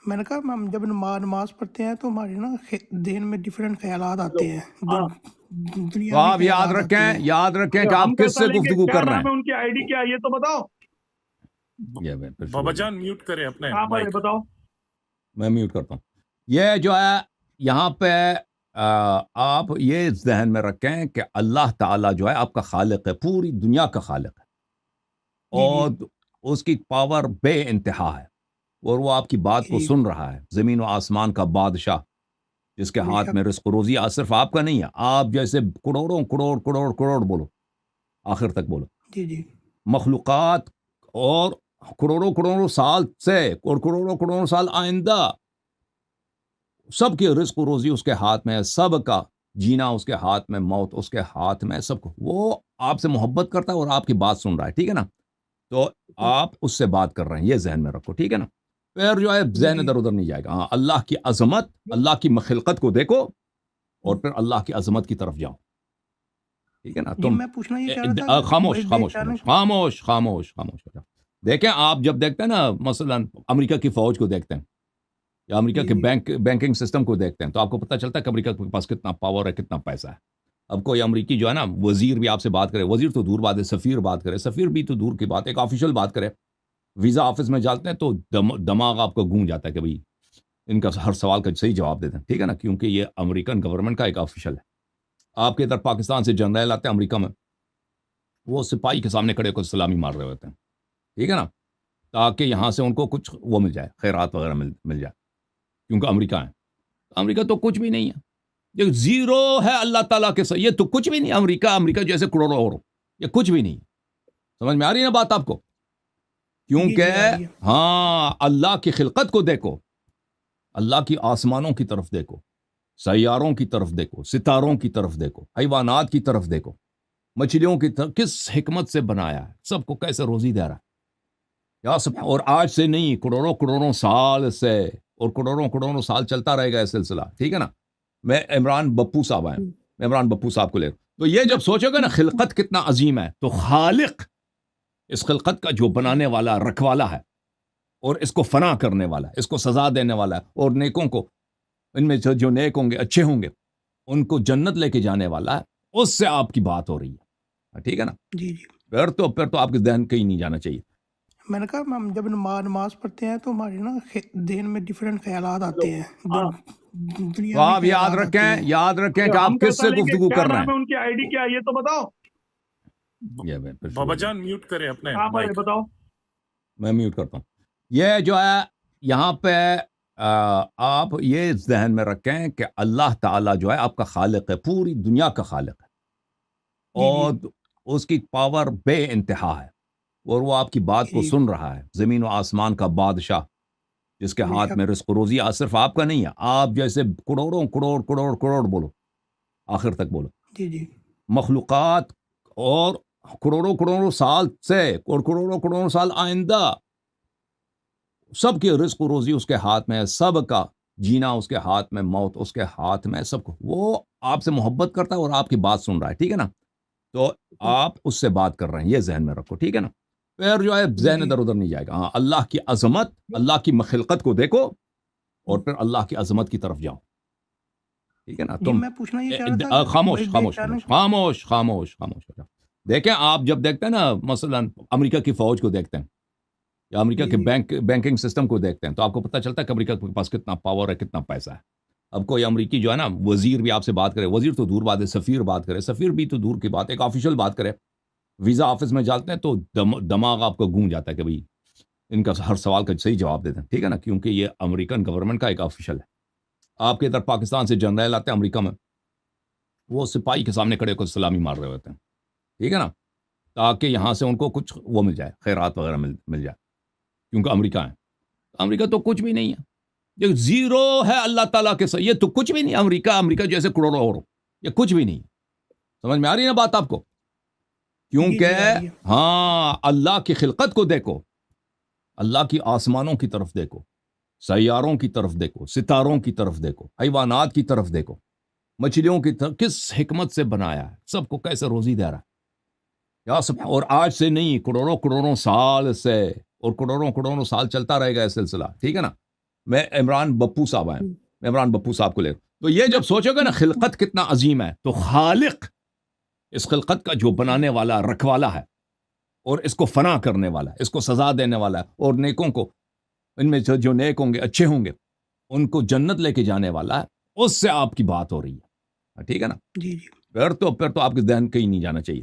میں نے کہا ہم جب نماز پڑھتے ہیں تو ہمارے نا ذہن میں ڈفرینٹ خیالات آتے ہیں، ہاں تو دنیاوی آپ خیالات آتے ہیں۔ یاد رکھیں کہ ہم آپ کس کیسا سے لیں گے؟ گفتگو کیا کر رہے نام ہیں۔ ہے ان کی آئی ڈی کیا ہے یہ تو بتاؤ۔ بابا جان میوٹ کریں اپنے ہاں مائک۔ بتاؤ۔ میں میوٹ کرتا ہوں۔ یہ جو ہے یہاں پہ آپ یہ ذہن میں رکھیں کہ اللہ تعالیٰ جو ہے آپ کا خالق ہے، پوری دنیا کا خالق ہے، جی اور اس کی پاور بے انتہا ہے، اور وہ آپ کی بات کو جی سن رہا ہے۔ زمین و آسمان کا بادشاہ جس کے بے ہاتھ شک میں رزق و روزی صرف آپ کا نہیں ہے، آپ جیسے کروڑوں کروڑ کروڑ کروڑ بولو، آخر تک بولو، جی مخلوقات اور کروڑوں کروڑوں سال سے اور کروڑوں کروڑوں سال آئندہ سب کی رزق و روزی اس کے ہاتھ میں ہے، سب کا جینا اس کے ہاتھ میں، موت اس کے ہاتھ میں، سب کو وہ آپ سے محبت کرتا ہے اور آپ کی بات سن رہا ہے، ٹھیک ہے نا؟ تو آپ اس سے بات کر رہے ہیں، یہ ذہن میں رکھو، ٹھیک ہے نا؟ پھر جو ہے ذہن ادھر ادھر نہیں جائے گا۔ ہاں، اللہ کی عظمت، اللہ کی خلقت کو دیکھو اور پھر اللہ کی عظمت کی طرف جاؤ، ٹھیک ہے نا؟ جی تم میں پوچھنا یہ چاہ رہا تھا خاموش بھائی خاموش خاموش خاموش خاموش خاموش ہو جاؤ۔ دیکھیں، آپ جب دیکھتے ہیں نا، مثلا امریکہ کی فوج کو دیکھتے ہیں یا امریکہ کے بینکنگ سسٹم کو دیکھتے ہیں، تو آپ کو پتہ چلتا ہے کہ امریکہ کے پاس کتنا پاور ہے، کتنا پیسہ ہے۔ اب کوئی امریکی جو ہے نا، وزیر بھی آپ سے بات کرے، وزیر تو دور بات ہے، سفیر بات کرے، سفیر بھی تو دور کی بات ہے، ایک آفیشل بات کرے، ویزا آفس میں جاتے ہیں تو دماغ آپ کو گونج جاتا ہے کہ بھئی ان کا ہر سوال کا صحیح جواب دیتے ہیں، ٹھیک ہے نا؟ کیونکہ یہ امریکن گورنمنٹ کا ایک آفیشل ہے۔ آپ کے ادھر پاکستان سے جنرل آتے ہیں امریکہ میں، وہ سپاہی کے سامنے کھڑے کو سلامی مار رہے ہوتے ہیں، ٹھیک ہے نا؟ تاکہ یہاں سے ان کو کچھ وہ مل جائے، خیرات وغیرہ مل جائے، کیونکہ امریکہ ہے۔ امریکہ تو کچھ بھی نہیں ہے، یہ زیرو ہے اللہ تعالیٰ کے ساتھ، یہ تو کچھ بھی نہیں۔ امریکہ جیسے کروڑوں اور یہ کچھ بھی نہیں۔ سمجھ میں آ رہی ہے نا بات آپ کو؟ کیونکہ ہاں، اللہ کی خلقت کو دیکھو، اللہ کی آسمانوں کی طرف دیکھو، سیاروں کی طرف دیکھو، ستاروں کی طرف دیکھو، حیوانات کی طرف دیکھو، مچھلیوں کی طرف، کس حکمت سے بنایا ہے، سب کو کیسے روزی دے رہا ہے یا سب، اور آج سے نہیں، کروڑوں کروڑوں سال سے، اور کروڑوں کروڑوں سال چلتا رہے گا یہ سلسلہ، ٹھیک ہے نا؟ میں عمران بپو صاحب آئے، میں عمران بپو صاحب کو لے رہا ہوں۔ تو یہ جب سوچو گے نا خلقت کتنا عظیم ہے، تو خالق اس خلقت کا جو بنانے والا، رکھوالا ہے، اور اس کو فنا کرنے والا ہے، اس کو سزا دینے والا ہے، اور نیکوں کو، ان میں جو نیک ہوں گے، اچھے ہوں گے، ان کو جنت لے کے جانے والا ہے، اس سے آپ کی بات ہو رہی ہے، ٹھیک ہے نا؟ جی پھر تو آپ کے ذہن کہیں نہیں جانا چاہیے۔ میں نے کہا ہم جب نماز پڑھتے ہیں تو ہمارے نا ذہن میں ڈفرینٹ خیالات آتے ہیں، ہاں تو دنیاوی آپ خیالات آتے ہیں۔ یاد رکھیں کہ ہم آپ کس کیسا سے لیں گے؟ گفتگو کیا کر رہے نام ہیں۔ ہے ان کی آئی ڈی کیا ہے یہ تو بتاؤ۔ بابا جان میوٹ کریں اپنے ہاں مائک۔ بتاؤ۔ میں میوٹ کرتا ہوں۔ یہ جو ہے یہاں پہ آپ یہ ذہن میں رکھیں کہ اللہ تعالیٰ جو ہے آپ کا خالق ہے، پوری دنیا کا خالق ہے، اور اس کی پاور بے انتہا ہے، اور وہ آپ کی بات کو سن رہا ہے۔ زمین و آسمان کا بادشاہ جس کے ہاتھ میں رزق و روزی صرف آپ کا نہیں ہے، آپ جیسے کروڑوں کروڑ کروڑ کروڑ بولو، آخر تک بولو، مخلوقات اور کروڑوں کروڑوں سال سے اور کروڑوں کروڑوں سال آئندہ سب کی رزق و روزی اس کے ہاتھ میں ہے، سب کا جینا اس کے ہاتھ میں، موت اس کے ہاتھ میں، سب کو وہ آپ سے محبت کرتا ہے اور آپ کی بات سن رہا ہے، ٹھیک ہے نا؟ تو آپ اس سے بات کر رہے ہیں، یہ ذہن میں رکھو، ٹھیک ہے نا؟ پھر جو ہے ذہن ادھر ادھر نہیں جائے گا۔ ہاں، اللہ کی عظمت، اللہ کی خلقت کو دیکھو اور پھر اللہ کی عظمت کی طرف جاؤ، ٹھیک ہے نا؟ تم میں پوچھنا یہ چاہ رہا تھا خاموش خاموش خاموش خاموش خاموش خاموش ہو جاؤ۔ دیکھیں، آپ جب دیکھتے ہیں نا، مثلا امریکہ کی فوج کو دیکھتے ہیں یا امریکہ کے بینکنگ سسٹم کو دیکھتے ہیں، تو آپ کو پتہ چلتا ہے کہ امریکہ کے پاس کتنا پاور ہے، کتنا پیسہ ہے۔ اب کوئی امریکی جو ہے نا، وزیر بھی آپ سے بات کرے، وزیر تو دور بات ہے، سفیر بات کرے، سفیر بھی تو دور کی بات ہے، ایک آفیشل بات کرے، ویزا آفس میں جاتے ہیں تو دماغ آپ کو گونج جاتا ہے کہ بھئی ان کا ہر سوال کا صحیح جواب دیتے ہیں، ٹھیک ہے نا؟ کیونکہ یہ امریکن گورنمنٹ کا ایک آفیشل ہے۔ آپ کے ادھر پاکستان سے جنرل آتے ہیں امریکہ میں، وہ سپاہی کے سامنے کھڑے کو سلامی مار رہے ہوتے ہیں، ٹھیک ہے نا؟ تاکہ یہاں سے ان کو کچھ وہ مل جائے، خیرات وغیرہ مل جائے، کیونکہ امریکہ ہے۔ امریکہ تو کچھ بھی نہیں ہے، یہ زیرو ہے اللہ تعالیٰ کے ساتھ، یہ تو کچھ بھی نہیں۔ امریکہ جیسے کروڑوں اور یہ کچھ بھی نہیں۔ سمجھ میں آ رہی ہے نا بات آپ کو؟ کیونکہ ہاں، اللہ کی خلقت کو دیکھو، اللہ کی آسمانوں کی طرف دیکھو، سیاروں کی طرف دیکھو، ستاروں کی طرف دیکھو، حیوانات کی طرف دیکھو، مچھلیوں کی طرف، کس حکمت سے بنایا ہے، سب کو کیسے روزی دے رہا ہے یا سب، اور آج سے نہیں، کروڑوں کروڑوں سال سے، اور کروڑوں کروڑوں سال چلتا رہے گا یہ سلسلہ، ٹھیک ہے نا؟ میں عمران بپو صاحب ہیں، میں عمران بپو صاحب کو لے رہا ہوں. تو یہ جب سوچو گے نا خلقت کتنا عظیم ہے، تو خالق اس خلقت کا جو بنانے والا رکھوالا ہے اور اس کو فنا کرنے والا ہے، اس کو سزا دینے والا ہے، اور نیکوں کو ان میں جو نیک ہوں گے اچھے ہوں گے ان کو جنت لے کے جانے والا ہے، اس سے آپ کی بات ہو رہی ہے. ٹھیک ہے نا؟ جی پھر تو آپ کے ذہن کہیں نہیں جانا چاہیے.